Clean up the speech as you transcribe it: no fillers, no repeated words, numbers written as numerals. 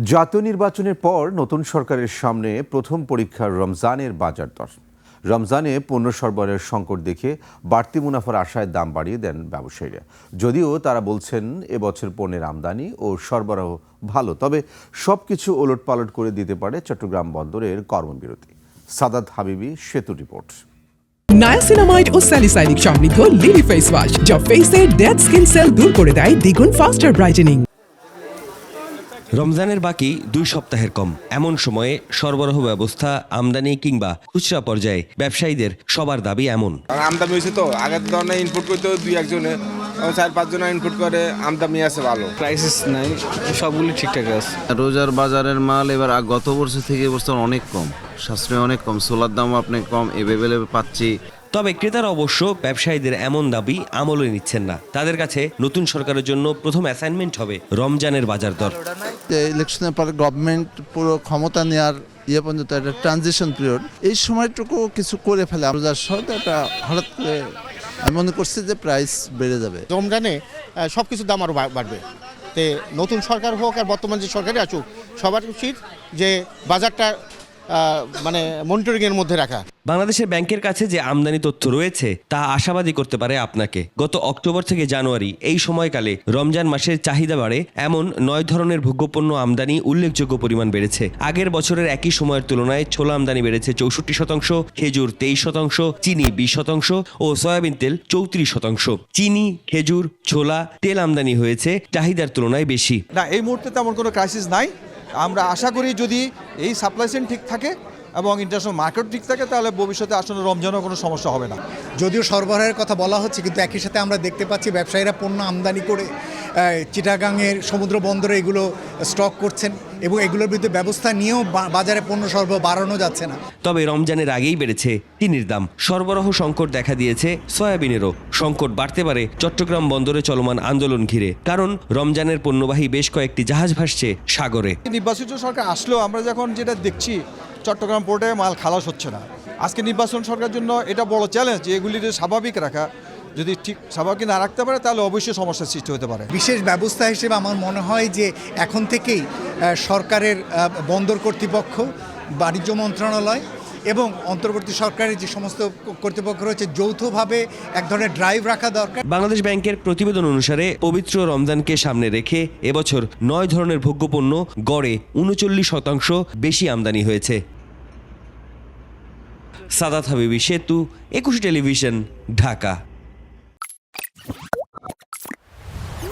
জাতীয় নির্বাচনের পর নতুন সরকারের সামনে প্রথম পরীক্ষার রমজানের বাজার দর। রমজানে পণ্য সরবরাহের সংকট দেখে বাড়তি মুনাফার আশায় দাম বাড়িয়ে দেন ব্যবসায়ীরা। যদিও তারা বলছেন এবছর পণ্যের আমদানি ও সরবরাহ ভালো, তবে সবকিছু ওলটপালট করে দিতে পারে চট্টগ্রাম বন্দরের কর্মবিরতি। সাদাত হাবিবি, সেতু রিপোর্ট। নায়াসিনামাইড ও স্যালিসাইলিক সমৃদ্ধ লিলি ফেস ওয়াশ যা ফেসের ডেড স্কিন সেল দূর করে দেয় দ্বিগুণ ফাস্টার ব্রাইটেনিং। রমজানের বাকি 2 সপ্তাহের কম, এমন সময়ে সরবরাহ ব্যবস্থা, আমদানি কিংবা খুচরা পর্যায়ে ব্যবসায়ীদের সবার দাবি এমন। আমদানি হয়েছে তো, আগের ধরনের ইনপুট করতে 2-1 জনে 4-5 জন ইনপুট করে, আমদানি আছে ভালো, ক্রাইসিস নাই, সবগুলো ঠিকঠাক আছে। রোজার বাজারের মাল এবার গত বছর থেকে এবছর অনেক কম, সাশ্রয় অনেক কম, সোলার দাম আপনি কম এভেলেবেল পাচ্ছি। তবে ক্রেতারা অবশ্য ব্যবসায়ীদের এমন দাবি আমলে নিচ্ছেন না। তাদের কাছে নতুন সরকারের জন্য প্রথম অ্যাসাইনমেন্ট হবে রমজানের বাজার দর। ইলেকশনের পরে গভর্নমেন্ট পুরো ক্ষমতা নেওয়ার পর্যন্ত একটা ট্রানজিশন পিরিয়ড, এই সময়টুকু কিছু করে ফেলে রোজার সহতে একটা হঠাৎ করে আমি মনে করছি যে প্রাইস বেড়ে যাবে। রমজানে সব কিছুর দাম আরও বাড়বে। তে নতুন সরকার হোক আর বর্তমান যে সরকারই আসুক, সবার উচিত যে বাজারটা মানে মনিটরিংয়ের মধ্যে রাখা। বাংলাদেশের ব্যাংকের কাছে যে আমদানি তথ্য রয়েছে তা আশাবাদী করতে পারে আপনাকে। গত অক্টোবর থেকে জানুয়ারি এই সময়কালে রমজান মাসের চাহিদা বাড়ে এমন 9 ধরনের ভোগ্যপণ্য আমদানি উল্লেখযোগ্য পরিমাণ বেড়েছে। আগের বছরের একই সময়ের তুলনায় ছোলা আমদানি বেড়েছে 64%, খেজুর 23%, চিনি 20% ও সয়াবিন তেল 34%। চিনি, খেজুর, ছোলা, তেল আমদানি হয়েছে চাহিদার তুলনায় বেশি। না, এই মুহূর্তে তেমন কোনো ক্রাইসিস নাই। আমরা আশা করি যদি এই সাপ্লাই চেইন ঠিক থাকে এবং ইন্টারন্যাশনাল মার্কেট ঠিক থাকে, তাহলে ভবিষ্যতে আসলে রমজানের কোনো সমস্যা হবে না। যদিও সরবরাহের কথা বলা হচ্ছে, কিন্তু একই সাথে আমরা দেখতে পাচ্ছি ব্যবসায়ীরা পণ্য আমদানি করে চিটাগাংয়ের সমুদ্র বন্দরে এগুলো স্টক করছেন এবং এগুলোর বিরুদ্ধে ব্যবস্থা নিয়েও বাজারে পণ্য সরবরাহ বাড়ানো যাচ্ছে না। তবে রমজানের আগেই বেড়েছে চিনির দাম। সরবরাহ সংকট দেখা দিয়েছে সয়াবিনেরও। সংকট বাড়তে পারে চট্টগ্রাম বন্দরে চলমান আন্দোলন ঘিরে, কারণ রমজানের পণ্যবাহী বেশ কয়েকটি জাহাজ ভাসছে সাগরে। নির্বাচিত সরকার আসলেও আমরা যখন যেটা দেখছি, চট্টগ্রাম পোর্টে মাল খালাস হচ্ছে না। আজকে নির্বাচন সরকারের জন্য এটা বড় চ্যালেঞ্জ যে এগুলি স্বাভাবিক রাখা। যদি ঠিক স্বাভাবিক না রাখতে পারে তাহলে অবশ্যই সমস্যার সৃষ্টি হতে পারে। বিশেষ ব্যবস্থা হিসেবে আমার মনে হয় যে এখন থেকেই সরকারের বন্দর কর্তৃপক্ষ, বাণিজ্য মন্ত্রণালয় এবং অন্তর্বর্তী সরকারের যে সমস্ত কর্তৃপক্ষ রয়েছে যৌথভাবে এক ধরনের ড্রাইভ রাখা দরকার। বাংলাদেশ ব্যাংকের প্রতিবেদন অনুসারে পবিত্র রমজানকে সামনে রেখে এবছর 9 ধরনের ভোগ্যপণ্য গড়ে 39% বেশি আমদানি হয়েছে। সাদাত হাবিবি, সেতু, 21 টেলিভিশন, ঢাকা।